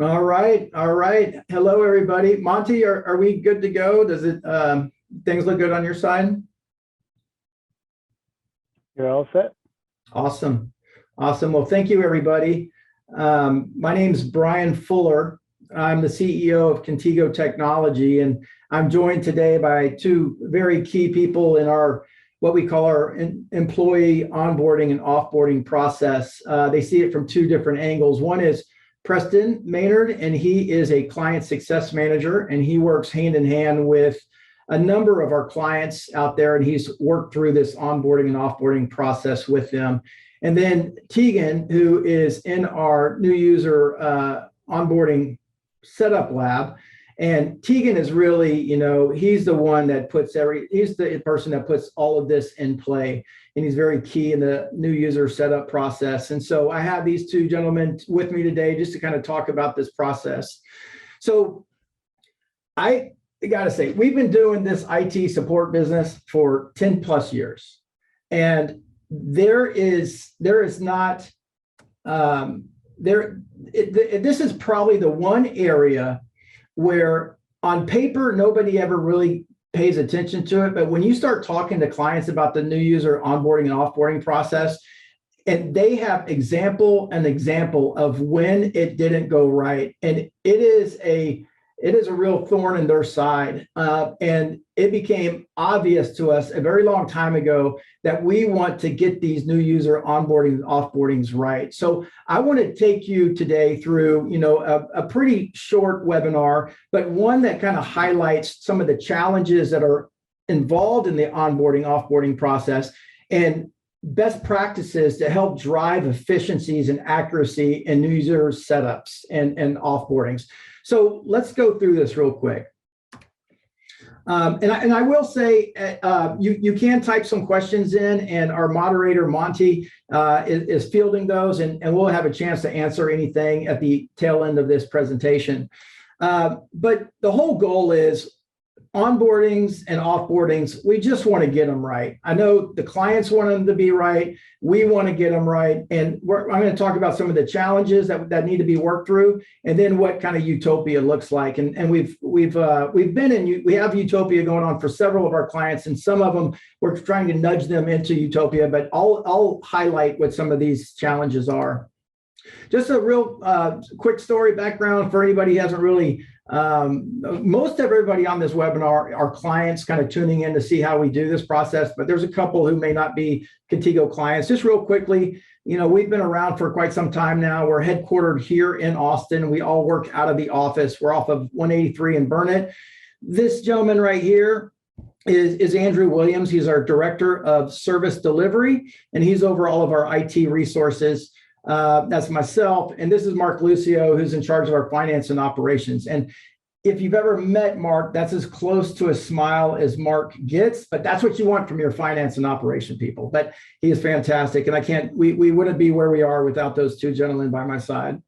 All right, all right. Hello, everybody. Monty, are we good to go? Does it things look good on your side? You're all set? Awesome, awesome. Well, thank you, everybody. My name's Bryan Fuller. I'm the CEO of Contigo Technology, and I'm joined today by two very key people in our what we call our employee onboarding and offboarding process. They see it from two different angles. One is Preston Maynard, and he is a client success manager, and he works hand in hand with a number of our clients out there, and he's worked through this onboarding and offboarding process with them. And then Tegan, who is in our new user onboarding setup lab. And Tegan is really, he's the one that he's the person that puts all of this in play. And he's very key in the new user setup process. And so I have these two gentlemen with me today just to kind of talk about this process. So I got to say, we've been doing this IT support business for 10 plus years. And this is probably the one area where on paper, nobody ever really pays attention to it. But when you start talking to clients about the new user onboarding and offboarding process, and they have example of when it didn't go right. And it is a real thorn in their side. And it became obvious to us a very long time ago that we want to get these new user onboarding and offboardings right. So I want to take you today through, a pretty short webinar, but one that kind of highlights some of the challenges that are involved in the onboarding, offboarding process and best practices to help drive efficiencies and accuracy in new user setups and offboardings. So let's go through this real quick. And I will say, you can type some questions in, and our moderator, Monty, is fielding those, and we'll have a chance to answer anything at the tail end of this presentation. But the whole goal is onboardings and offboardings, we just want to get them right. I know the clients want them to be right. We want to get them right. And I'm going to talk about some of the challenges that need to be worked through, and then what kind of utopia looks like. And we have utopia going on for several of our clients, and some of them we're trying to nudge them into utopia, but I'll highlight what some of these challenges are. Just a real quick story background for anybody who hasn't really, most of everybody on this webinar are clients kind of tuning in to see how we do this process, but there's a couple who may not be Contigo clients. Just real quickly, we've been around for quite some time now. We're headquartered here in Austin. We all work out of the office. We're off of 183 in Burnett. This gentleman right here is Andrew Williams. He's our director of service delivery, and he's over all of our IT resources. That's myself. And this is Mark Lucio, who's in charge of our finance and operations. And if you've ever met Mark, that's as close to a smile as Mark gets, but that's what you want from your finance and operation people. But he is fantastic. And we wouldn't be where we are without those two gentlemen by my side.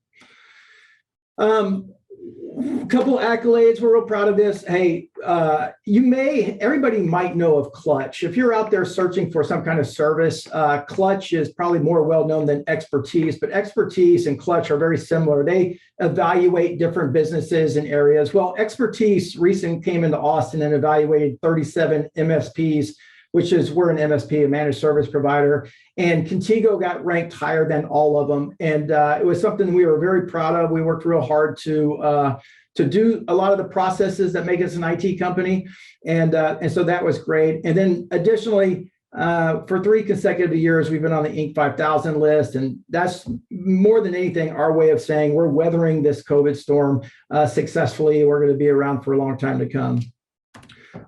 A couple accolades. We're real proud of this. Hey, everybody might know of Clutch. If you're out there searching for some kind of service, Clutch is probably more well-known than Expertise, but Expertise and Clutch are very similar. They evaluate different businesses and areas. Well, Expertise recently came into Austin and evaluated 37 MSPs, we're an MSP, a managed service provider, and Contigo got ranked higher than all of them. And it was something we were very proud of. We worked real hard to do a lot of the processes that make us an IT company. And so that was great. And then additionally, for 3 consecutive years, we've been on the Inc. 5000 list. And that's more than anything, our way of saying we're weathering this COVID storm successfully. We're going to be around for a long time to come.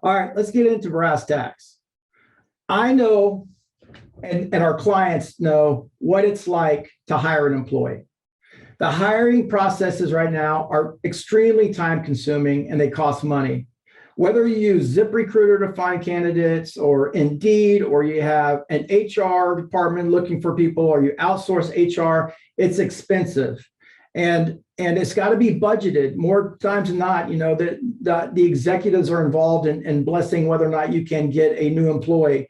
All right, let's get into brass tacks. I know, and our clients know what it's like to hire an employee. The hiring processes right now are extremely time consuming and they cost money. Whether you use ZipRecruiter to find candidates or Indeed, or you have an HR department looking for people, or you outsource HR, it's expensive. And it's got to be budgeted more times than not. The executives are involved in blessing whether or not you can get a new employee.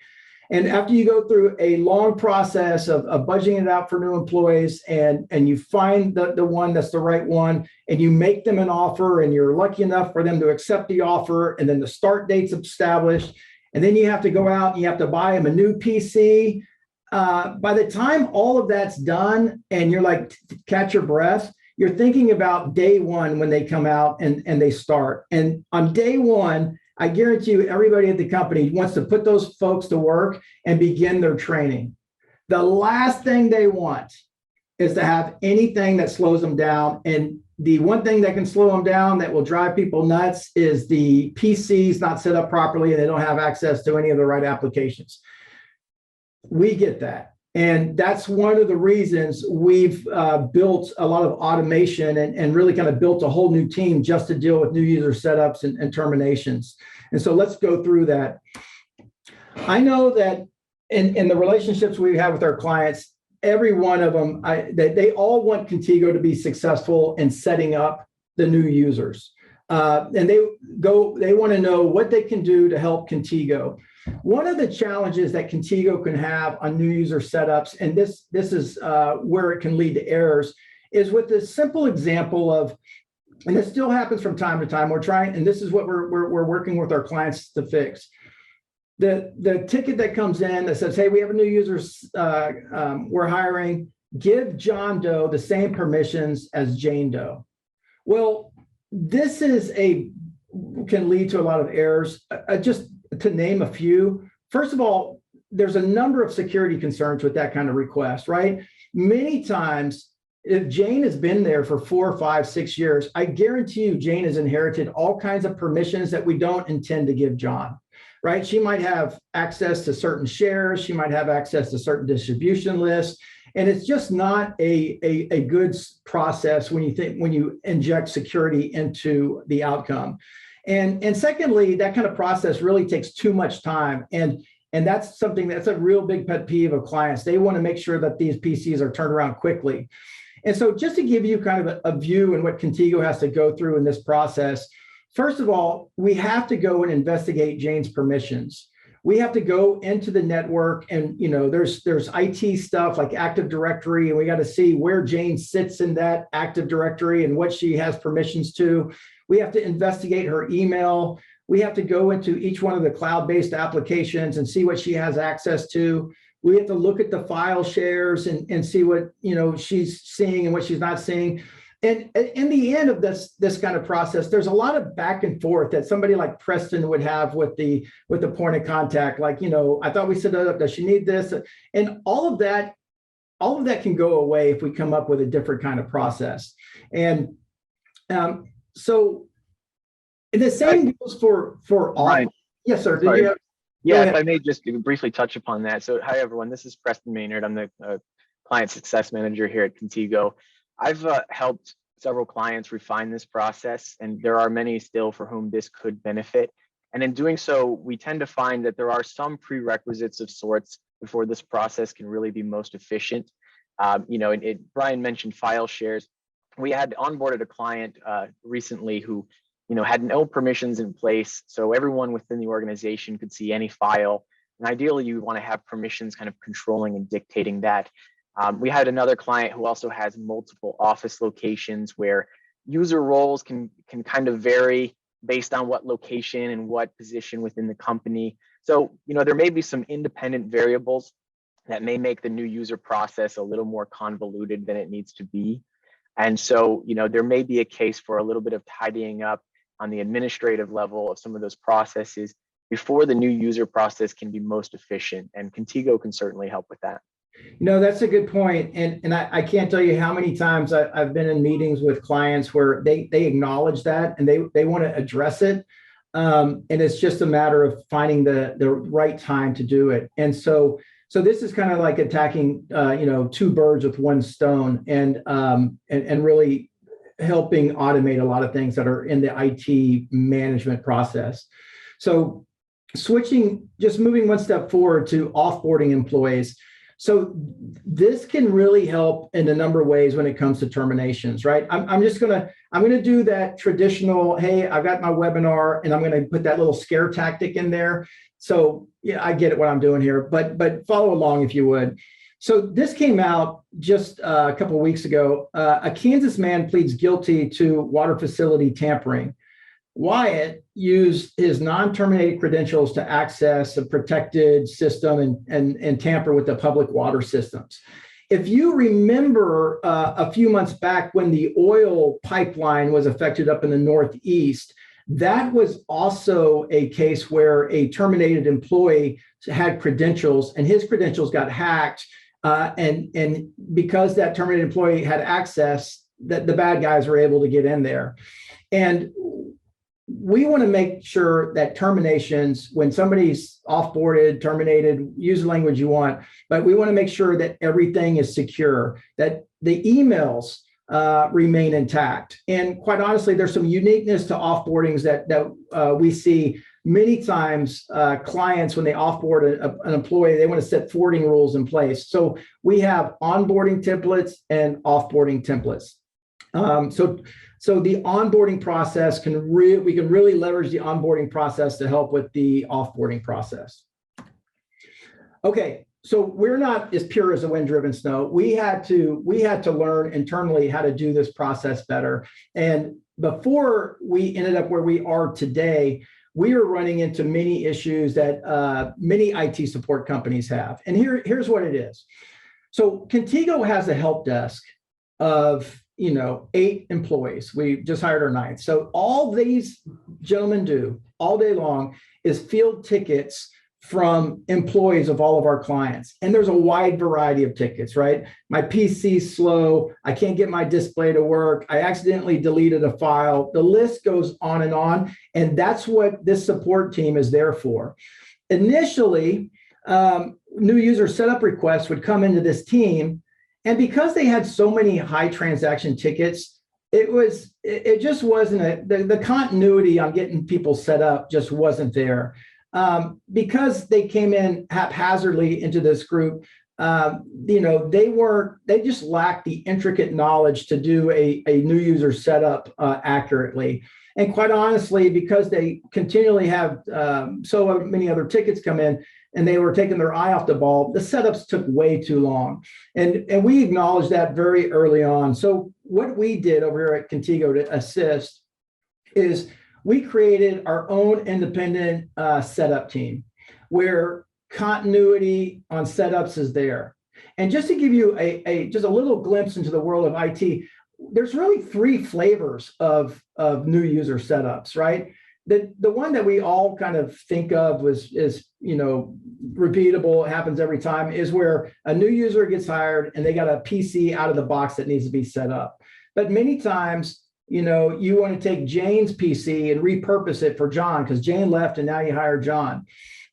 And after you go through a long process of budgeting it out for new employees, and you find the one that's the right one, and you make them an offer, and you're lucky enough for them to accept the offer, and then the start date's established, and then you have to go out and you have to buy them a new PC. By the time all of that's done and you're like, catch your breath, you're thinking about day one when they come out and they start. And on day one, I guarantee you, everybody at the company wants to put those folks to work and begin their training. The last thing they want is to have anything that slows them down. And the one thing that can slow them down that will drive people nuts is the PCs not set up properly and they don't have access to any of the right applications. We get that. And that's one of the reasons we've built a lot of automation and really kind of built a whole new team just to deal with new user setups and terminations. And so let's go through that. I know that in the relationships we have with our clients, every one of them, they all want Contigo to be successful in setting up the new users. And they want to know what they can do to help Contigo. One of the challenges that Contigo can have on new user setups, and this is where it can lead to errors, is with this simple example of, and this still happens from time to time, we're trying, and this is what we're working with our clients to fix. The ticket that comes in that says, hey, we have a new user we're hiring, give John Doe the same permissions as Jane Doe. Well, this can lead to a lot of errors. Just to name a few, first of all, there's a number of security concerns with that kind of request, right? Many times, if Jane has been there for 4, 5, 6 years, I guarantee you Jane has inherited all kinds of permissions that we don't intend to give John, right? She might have access to certain shares. She might have access to certain distribution lists. And it's just not a good process when you inject security into the outcome. And secondly, that kind of process really takes too much time. And that's something that's a real big pet peeve of clients. They want to make sure that these PCs are turned around quickly. And so just to give you kind of a view in what Contigo has to go through in this process, first of all, we have to go and investigate Jane's permissions. We have to go into the network, and there's IT stuff like Active Directory, and we got to see where Jane sits in that Active Directory and what she has permissions to. We have to investigate her email. We have to go into each one of the cloud-based applications and see what she has access to. We have to look at the file shares and see what she's seeing and what she's not seeing. And in the end of this kind of process, there's a lot of back and forth that somebody like Preston would have with the point of contact. Like, I thought we set it up. Does she need this? And all of that can go away if we come up with a different kind of process. And so the same goes for all. Right. Yes, sir. Yeah, if I may just briefly touch upon that. So, hi, everyone. This is Preston Maynard. I'm the client success manager here at Contigo. I've helped several clients refine this process, and there are many still for whom this could benefit. And in doing so, we tend to find that there are some prerequisites of sorts before this process can really be most efficient. Bryan mentioned file shares. We had onboarded a client recently who had no permissions in place, so everyone within the organization could see any file. And ideally, you want to have permissions kind of controlling and dictating that. We had another client who also has multiple office locations where user roles can kind of vary based on what location and what position within the company. So, there may be some independent variables that may make the new user process a little more convoluted than it needs to be. And so, there may be a case for a little bit of tidying up on the administrative level of some of those processes before the new user process can be most efficient. And Contigo can certainly help with that. That's a good point. And I can't tell you how many times I've been in meetings with clients where they acknowledge that and they want to address it. And it's just a matter of finding the right time to do it. And so this is kind of like attacking, two birds with one stone and really helping automate a lot of things that are in the IT management process. So moving one step forward to offboarding employees. So this can really help in a number of ways when it comes to terminations, right? I'm gonna do that traditional, hey, I've got my webinar and I'm gonna put that little scare tactic in there. So yeah, I get it what I'm doing here, but follow along if you would. So this came out just a couple of weeks ago. A Kansas man pleads guilty to water facility tampering. Wyatt used his non-terminated credentials to access a protected system and tamper with the public water systems. If you remember a few months back when the oil pipeline was affected up in the Northeast, that was also a case where a terminated employee had credentials and his credentials got hacked. And because that terminated employee had access, that the bad guys were able to get in there. And we want to make sure that terminations, when somebody's offboarded, terminated, use the language you want, but we want to make sure that everything is secure, that the emails remain intact. And quite honestly, there's some uniqueness to offboardings that we see many times. Clients, when they offboard an employee, they want to set forwarding rules in place. So we have onboarding templates and offboarding templates. So the onboarding process we can really leverage the onboarding process to help with the offboarding process. Okay, so we're not as pure as the wind-driven snow. We had to learn internally how to do this process better. And before we ended up where we are today, we were running into many issues that many IT support companies have. And here's what it is. So Contigo has a help desk of 8 employees. We just hired our 9th. So all these gentlemen do all day long is field tickets from employees of all of our clients. And there's a wide variety of tickets, right? My PC's slow. I can't get my display to work. I accidentally deleted a file. The list goes on. And that's what this support team is there for. Initially, new user setup requests would come into this team. And because they had so many high transaction tickets, it just wasn't the continuity on getting people set up just wasn't there. Because they came in haphazardly into this group, they just lacked the intricate knowledge to do a new user setup accurately. And quite honestly, because they continually have so many other tickets come in, and they were taking their eye off the ball, the setups took way too long. And we acknowledged that very early on. So what we did over here at Contigo to assist is we created our own independent setup team where continuity on setups is there. And just to give you just a little glimpse into the world of IT, there's really 3 flavors of new user setups, right? The one that we all kind of think of is repeatable, happens every time, is where a new user gets hired and they got a PC out of the box that needs to be set up. But many times, you want to take Jane's PC and repurpose it for John because Jane left and now you hire John.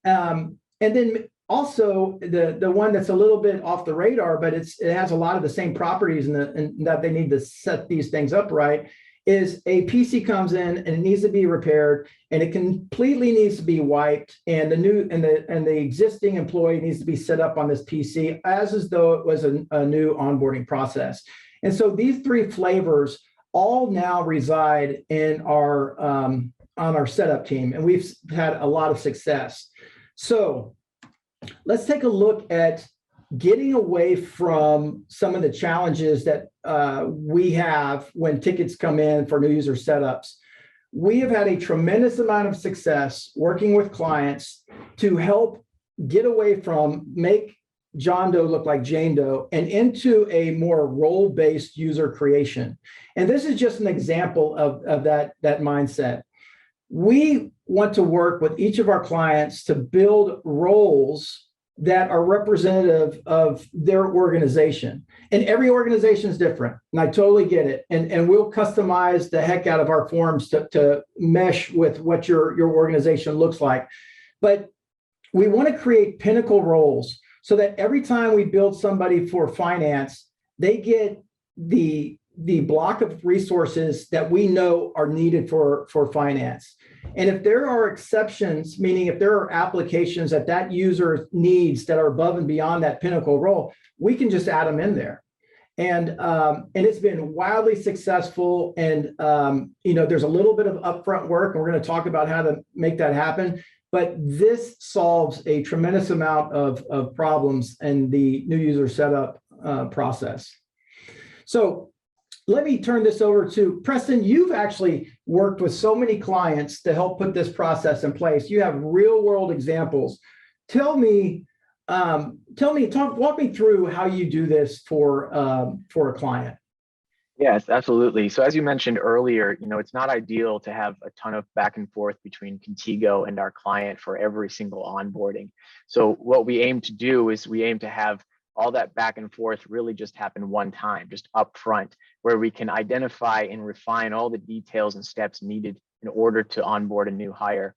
And then also the one that's a little bit off the radar, but it has a lot of the same properties and that they need to set these things up right, is a PC comes in and it needs to be repaired and it completely needs to be wiped, and the existing employee needs to be set up on this PC as though it was a new onboarding process. And so these 3 flavors all now reside in our on our setup team, and we've had a lot of success. So let's take a look at getting away from some of the challenges that we have when tickets come in for new user setups. We have had a tremendous amount of success working with clients to help get away from make John Doe look like Jane Doe and into a more role-based user creation. And this is just an example of that mindset. We want to work with each of our clients to build roles that are representative of their organization. And every organization is different, and I totally get it. And we'll customize the heck out of our forms to mesh with what your organization looks like. But we want to create pinnacle roles so that every time we build somebody for finance, they get the the block of resources that we know are needed for finance. And if there are exceptions, meaning if there are applications that user needs that are above and beyond that pinnacle role, we can just add them in there. And it's been wildly successful. And there's a little bit of upfront work, and we're going to talk about how to make that happen. But this solves a tremendous amount of problems in the new user setup process. So let me turn this over to Preston. You've actually worked with so many clients to help put this process in place. You have real world examples. Walk me through how you do this for a client. Yes, absolutely. So as you mentioned earlier, it's not ideal to have a ton of back and forth between Contigo and our client for every single onboarding. So what we aim to do is we aim to have all that back and forth really just happen one time, just upfront, where we can identify and refine all the details and steps needed in order to onboard a new hire.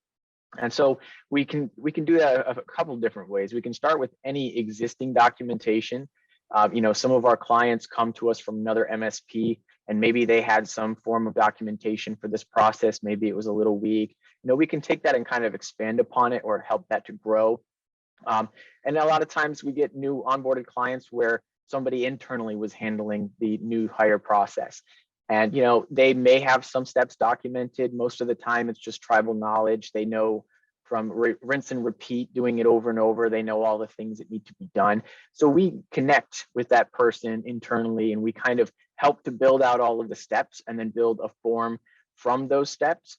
And so we can do that a couple of different ways. We can start with any existing documentation. Some of our clients come to us from another MSP, and maybe they had some form of documentation for this process. Maybe it was a little weak. We can take that and kind of expand upon it or help that to grow. And a lot of times we get new onboarded clients where somebody internally was handling the new hire process. And, they may have some steps documented. Most of the time it's just tribal knowledge. They know from rinse and repeat, doing it over and over. They know all the things that need to be done. So we connect with that person internally, and we kind of help to build out all of the steps and then build a form from those steps.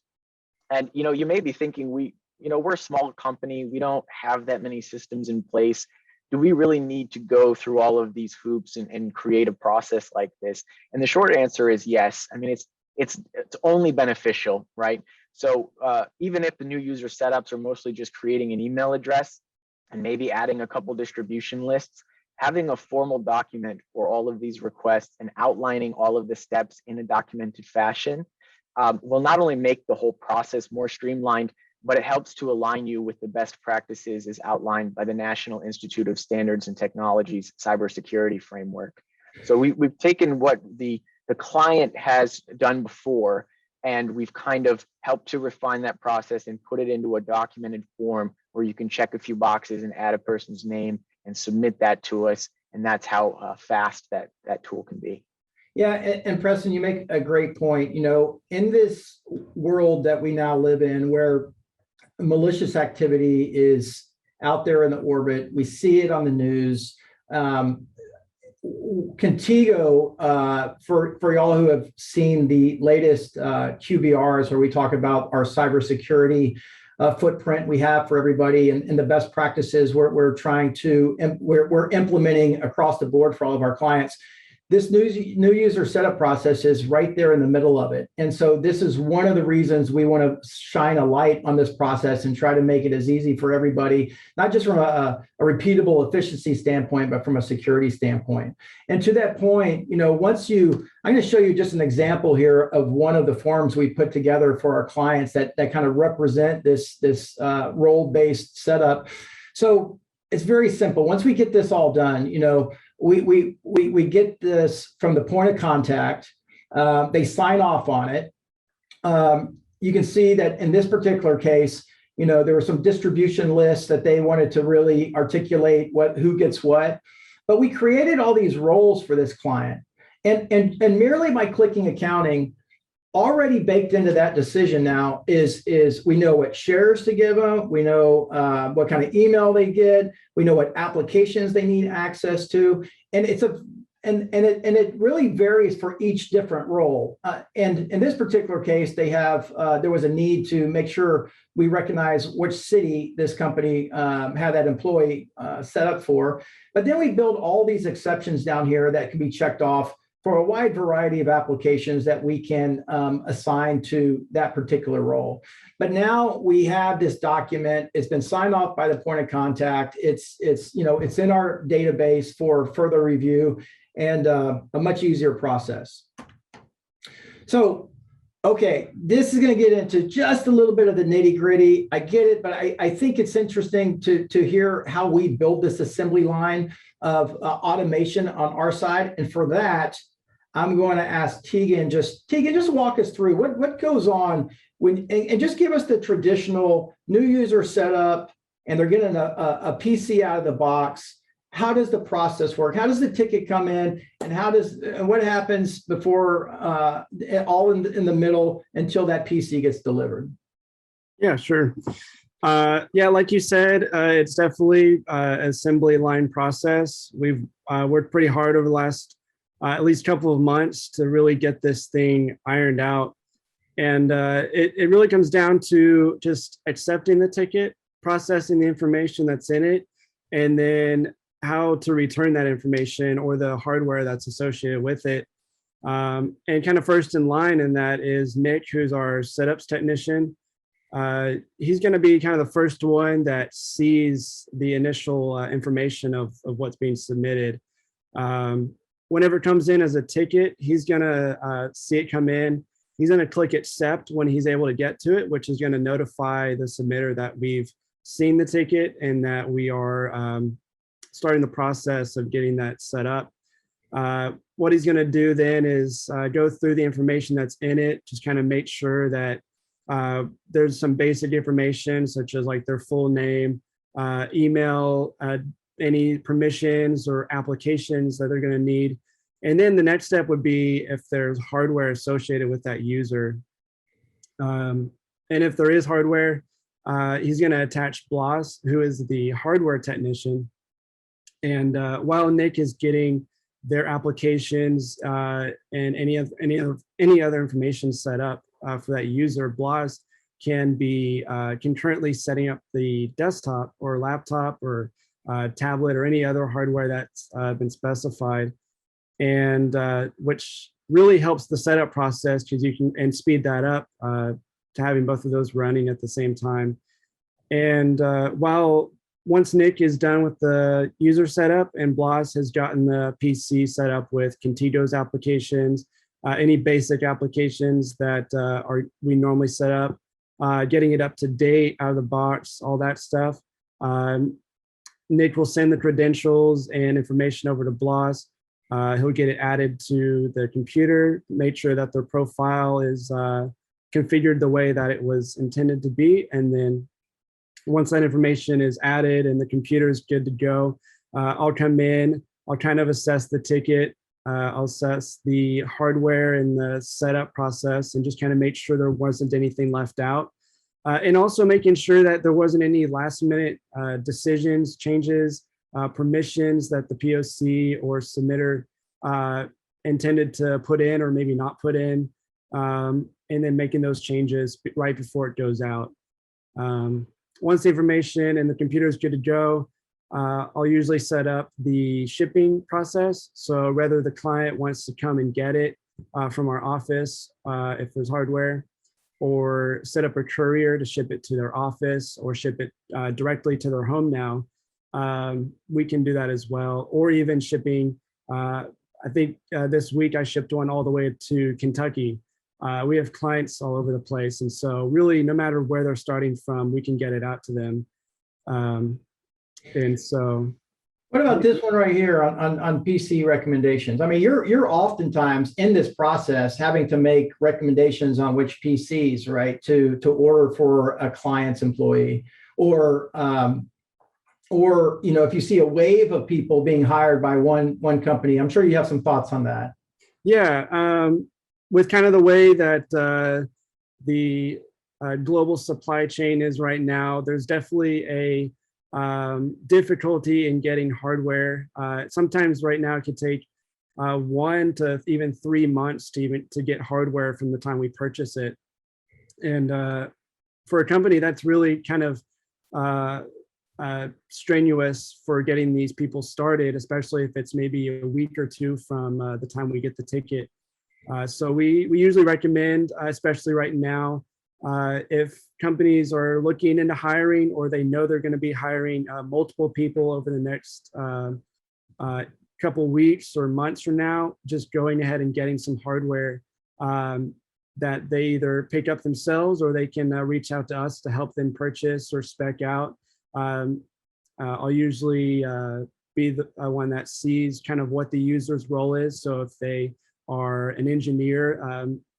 And, you may be thinking, we're a small company. We don't have that many systems in place. Do we really need to go through all of these hoops and create a process like this? And the short answer is yes. I mean, it's only beneficial, right? So even if the new user setups are mostly just creating an email address and maybe adding a couple distribution lists, having a formal document for all of these requests and outlining all of the steps in a documented fashion will not only make the whole process more streamlined, but it helps to align you with the best practices as outlined by the National Institute of Standards and Technology's cybersecurity framework. So we've taken what the client has done before, and we've kind of helped to refine that process and put it into a documented form where you can check a few boxes and add a person's name and submit that to us. And that's how fast that tool can be. Yeah, and Preston, you make a great point. In this world that we now live in, where malicious activity is out there in the orbit, we see it on the news. Contigo, for y'all who have seen the latest QBRs, where we talk about our cybersecurity footprint we have for everybody and the best practices we're implementing across the board for all of our clients. This new user setup process is right there in the middle of it. And so this is one of the reasons we want to shine a light on this process and try to make it as easy for everybody, not just from a repeatable efficiency standpoint, but from a security standpoint. And to that point, I'm going to show you just an example here of one of the forms we put together for our clients that kind of represent this role-based setup. So it's very simple. Once we get this all done, we get this from the point of contact. They sign off on it. You can see that in this particular case, there were some distribution lists that they wanted to really articulate who gets what. But we created all these roles for this client. And merely by clicking accounting, already baked into that decision now is we know what shares to give them, we know what kind of email they get, we know what applications they need access to, and it really varies for each different role. And in this particular case, there was a need to make sure we recognize which city this company had that employee set up for. But then we build all these exceptions down here that can be checked off for a wide variety of applications that we can assign to that particular role. But now we have this document. It's been signed off by the point of contact. It's in our database for further review and a much easier process. So, okay, this is going to get into just a little bit of the nitty gritty. I get it, but I think it's interesting to hear how we build this assembly line of automation on our side. And for that, I'm going to ask Tegan, just walk us through what goes on when, and just give us the traditional new user setup, and they're getting a PC out of the box. How does the process work? How does the ticket come in, and what happens before all in the middle until that PC gets delivered? Yeah, sure. Yeah, like you said, it's definitely an assembly line process. We've worked pretty hard over the last at least couple of months to really get this thing ironed out. And it really comes down to just accepting the ticket, processing the information that's in it, and then how to return that information or the hardware that's associated with it. And kind of first in line in that is Nick, who's our setups technician. He's going to be kind of the first one that sees the initial information of what's being submitted. Whenever it comes in as a ticket, he's going to see it come in. He's going to click accept when he's able to get to it, which is going to notify the submitter that we've seen the ticket and that we are starting the process of getting that set up. What he's going to do then is go through the information that's in it, just kind of make sure that there's some basic information such as like their full name, email, any permissions or applications that they're going to need. And then the next step would be if there's hardware associated with that user. And if there is hardware, he's going to attach Blas, who is the hardware technician. And while Nick is getting their applications and any other information set up for that user, Blas can be concurrently setting up the desktop or laptop or tablet or any other hardware that's been specified, and which really helps the setup process because you can and speed that up to having both of those running at the same time. And once Nick is done with the user setup and Blas has gotten the PC set up with Contigo's applications, any basic applications that we normally set up, getting it up to date, out of the box, all that stuff. Nick will send the credentials and information over to Blas. He'll get it added to the computer, make sure that their profile is configured the way that it was intended to be. And then once that information is added and the computer is good to go, I'll come in, I'll kind of assess the ticket, I'll assess the hardware and the setup process and just kind of make sure there wasn't anything left out. And also making sure that there wasn't any last minute decisions, changes, permissions that the POC or submitter intended to put in or maybe not put in, and then making those changes right before it goes out. Once the information and the computer is good to go, I'll usually set up the shipping process. So whether the client wants to come and get it from our office, if there's hardware, or set up a courier to ship it to their office or ship it directly to their home now, we can do that as well. Or even shipping, I think this week I shipped one all the way to Kentucky. We have clients all over the place. And so really, no matter where they're starting from, we can get it out to them. And so. What about this one right here on PC recommendations? I mean, you're oftentimes in this process having to make recommendations on which PCs, right, to order for a client's employee, or if you see a wave of people being hired by one company. I'm sure you have some thoughts on that. Yeah, with kind of the way that the global supply chain is right now, there's definitely a difficulty in getting hardware. Sometimes right now it could take 1 to even 3 months to get hardware from the time we purchase it. And for a company, that's really kind of strenuous for getting these people started, especially if it's maybe a week or two from the time we get the ticket. So we usually recommend, especially right now, if companies are looking into hiring or they know they're going to be hiring multiple people over the next couple weeks or months from now, just going ahead and getting some hardware that they either pick up themselves or they can reach out to us to help them purchase or spec out. I'll usually be the one that sees kind of what the user's role is. So if they are an engineer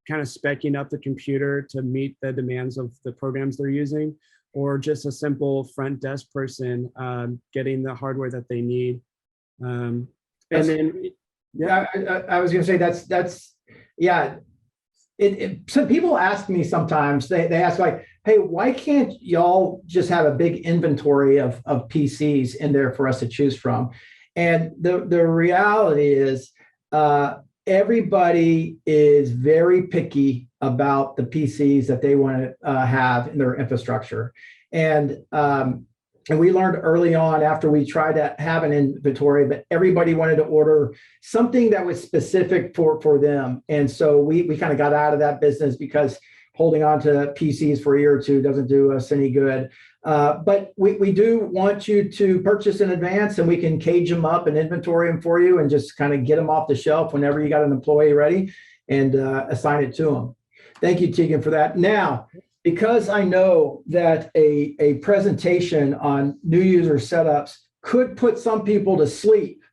kind of speccing up the computer to meet the demands of the programs they're using, or just a simple front desk person getting the hardware that they need. And then, yeah, I was going to say that's yeah. Some people ask me sometimes, they ask like, hey, why can't y'all just have a big inventory of PCs in there for us to choose from? And the reality is everybody is very picky about the PCs that they want to have in their infrastructure. And we learned early on after we tried to have an inventory, but everybody wanted to order something that was specific for them. And so we kind of got out of that business because holding on to PCs for a year or two doesn't do us any good. But we do want you to purchase in advance, and we can cage them up and inventory them for you and just kind of get them off the shelf whenever you got an employee ready and assign it to them. Thank you, Tegan, for that. Now, because I know that a presentation on new user setups could put some people to sleep,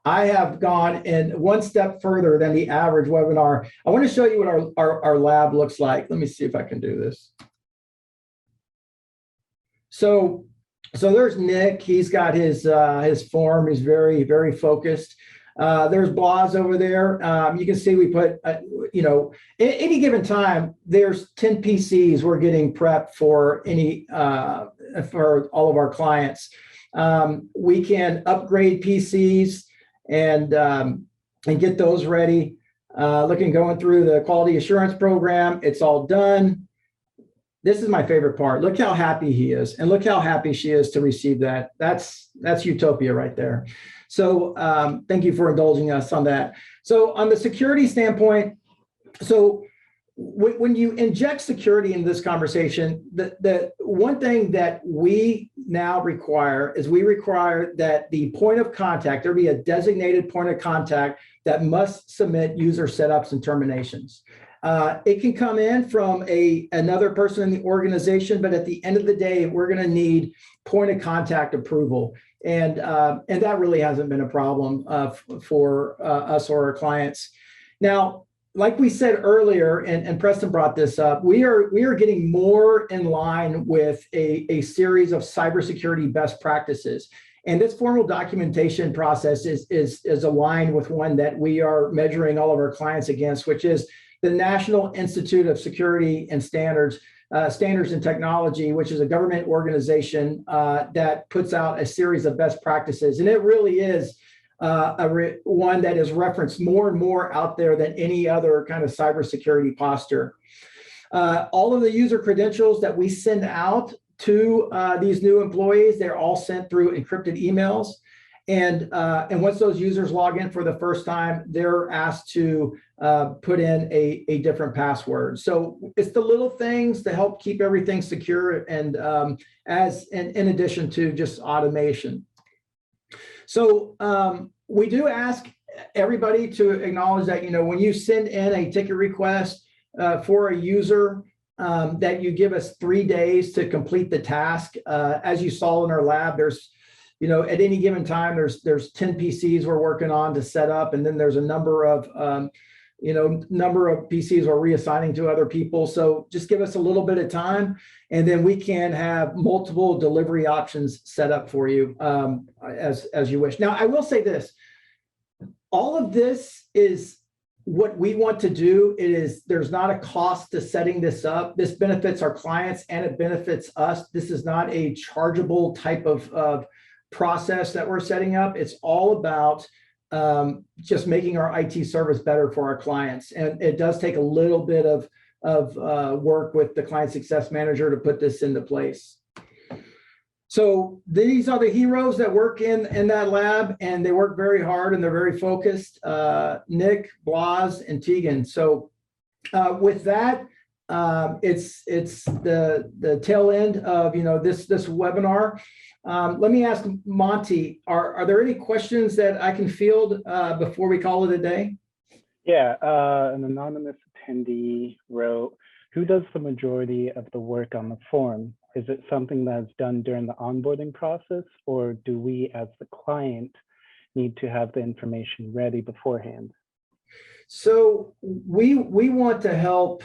I have gone in one step further than the average webinar. I want to show you what our lab looks like. Let me see if I can do this. So there's Nick. He's got his form. He's very, very focused. There's Blas over there. You can see we put, any given time, there's 10 PCs we're getting prepped for for all of our clients. We can upgrade PCs and get those ready. Going through the quality assurance program, it's all done. This is my favorite part. Look how happy he is, and look how happy she is to receive that. That's utopia right there. So thank you for indulging us on that. So on the security standpoint, so when you inject security into this conversation, the one thing that we now require is that the point of contact, there be a designated point of contact that must submit user setups and terminations. It can come in from another person in the organization, but at the end of the day, we're going to need point of contact approval. And that really hasn't been a problem for us or our clients. Now, like we said earlier, and Preston brought this up, we are getting more in line with a series of cybersecurity best practices. And this formal documentation process is aligned with one that we are measuring all of our clients against, which is the National Institute of Security and Standards and Technology, which is a government organization that puts out a series of best practices. And it really is one that is referenced more and more out there than any other kind of cybersecurity posture. All of the user credentials that we send out to these new employees, they're all sent through encrypted emails. And once those users log in for the first time, they're asked to put in a different password. So it's the little things to help keep everything secure, and in addition to just automation. So we do ask everybody to acknowledge that, when you send in a ticket request for a user, that you give us 3 days to complete the task. As you saw in our lab, there's at any given time, there's 10 PCs we're working on to set up, and then there's a number of PCs we're reassigning to other people. So just give us a little bit of time, and then we can have multiple delivery options set up for you as you wish. Now, I will say this: all of this is what we want to do. There's not a cost to setting this up. This benefits our clients and it benefits us. This is not a chargeable type of process that we're setting up. It's all about just making our IT service better for our clients. And it does take a little bit of work with the client success manager to put this into place. So these are the heroes that work in that lab, and they work very hard and they're very focused. Nick, Blas, and Tegan. So with that, it's the tail end of this webinar. Let me ask Monty, are there any questions that I can field before we call it a day? Yeah, an anonymous attendee wrote, who does the majority of the work on the form? Is it something that's done during the onboarding process, or do we as the client need to have the information ready beforehand? So we want to help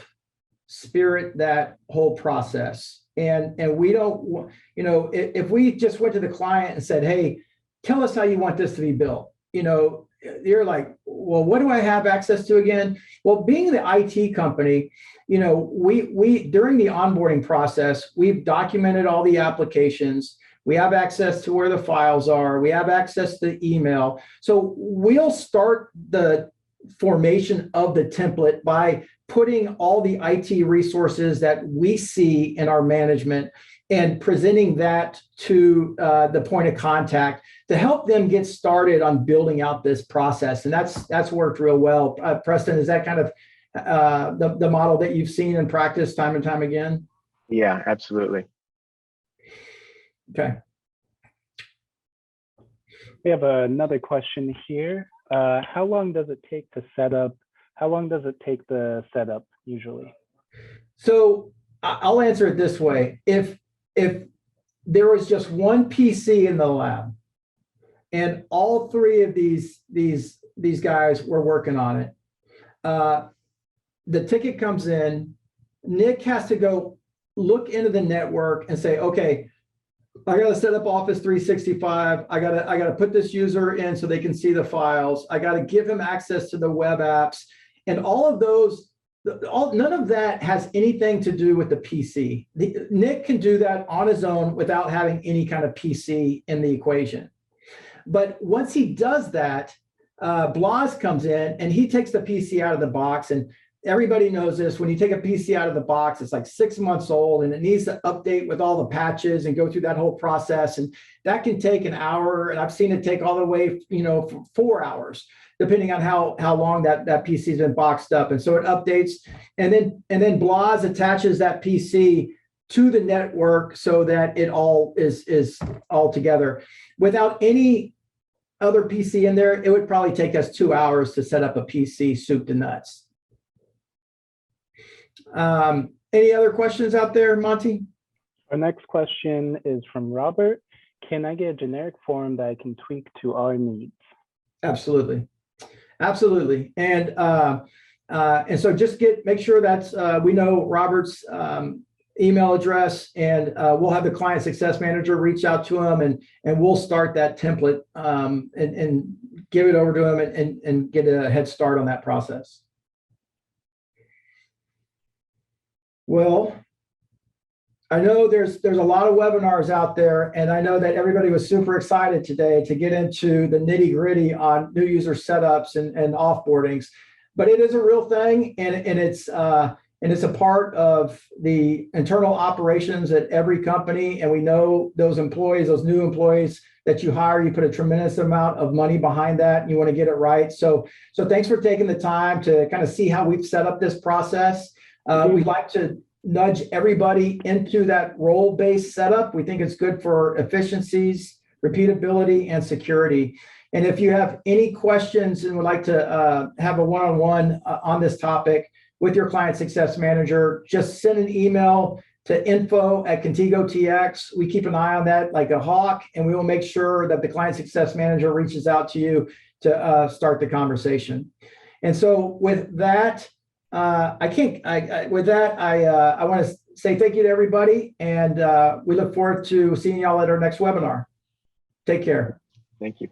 spirit that whole process. And we don't, if we just went to the client and said, hey, tell us how you want this to be built, you're like, well, what do I have access to again? Well, being the IT company, we during the onboarding process, we've documented all the applications. We have access to where the files are. We have access to email. So we'll start the formation of the template by putting all the IT resources that we see in our management and presenting that to the point of contact to help them get started on building out this process. And that's worked real well. Preston, is that kind of the model that you've seen in practice time and time again? Yeah, absolutely. Okay. We have another question here. How long does it take to set up? How long does it take the setup usually? So I'll answer it this way. If there was just one PC in the lab and all three of these guys were working on it, the ticket comes in, Nick has to go look into the network and say, okay, I got to set up Office 365. I got to put this user in so they can see the files. I got to give him access to the web apps, and all of those. None of that has anything to do with the PC. Nick can do that on his own without having any kind of PC in the equation. But once he does that, Blas comes in and he takes the PC out of the box. And everybody knows this, when you take a PC out of the box, it's like 6 months old and it needs to update with all the patches and go through that whole process. And that can take an hour. And I've seen it take all the way, for 4 hours, depending on how long that PC has been boxed up. And so it updates. And then Blas attaches that PC to the network so that it all is all together. Without any other PC in there, it would probably take us 2 hours to set up a PC soup to nuts. Any other questions out there, Monty? Our next question is from Robert. Can I get a generic form that I can tweak to our needs? Absolutely. And so just make sure that's we know Robert's email address, and we'll have the client success manager reach out to him, and we'll start that template and give it over to him and get a head start on that process. Well, I know there's a lot of webinars out there, and I know that everybody was super excited today to get into the nitty-gritty on new user setups and offboardings, but it is a real thing, and it's a part of the internal operations at every company. And we know those new employees that you hire, you put a tremendous amount of money behind that, and you want to get it right. So thanks for taking the time to kind of see how we've set up this process. We'd like to nudge everybody into that role-based setup. We think it's good for efficiencies, repeatability, and security. And if you have any questions and would like to have a one-on-one on this topic with your client success manager, just send an email to info@Contigo TX. We keep an eye on that like a hawk, and we will make sure that the client success manager reaches out to you to start the conversation. And so with that, I want to say thank you to everybody, and we look forward to seeing y'all at our next webinar. Take care. Thank you.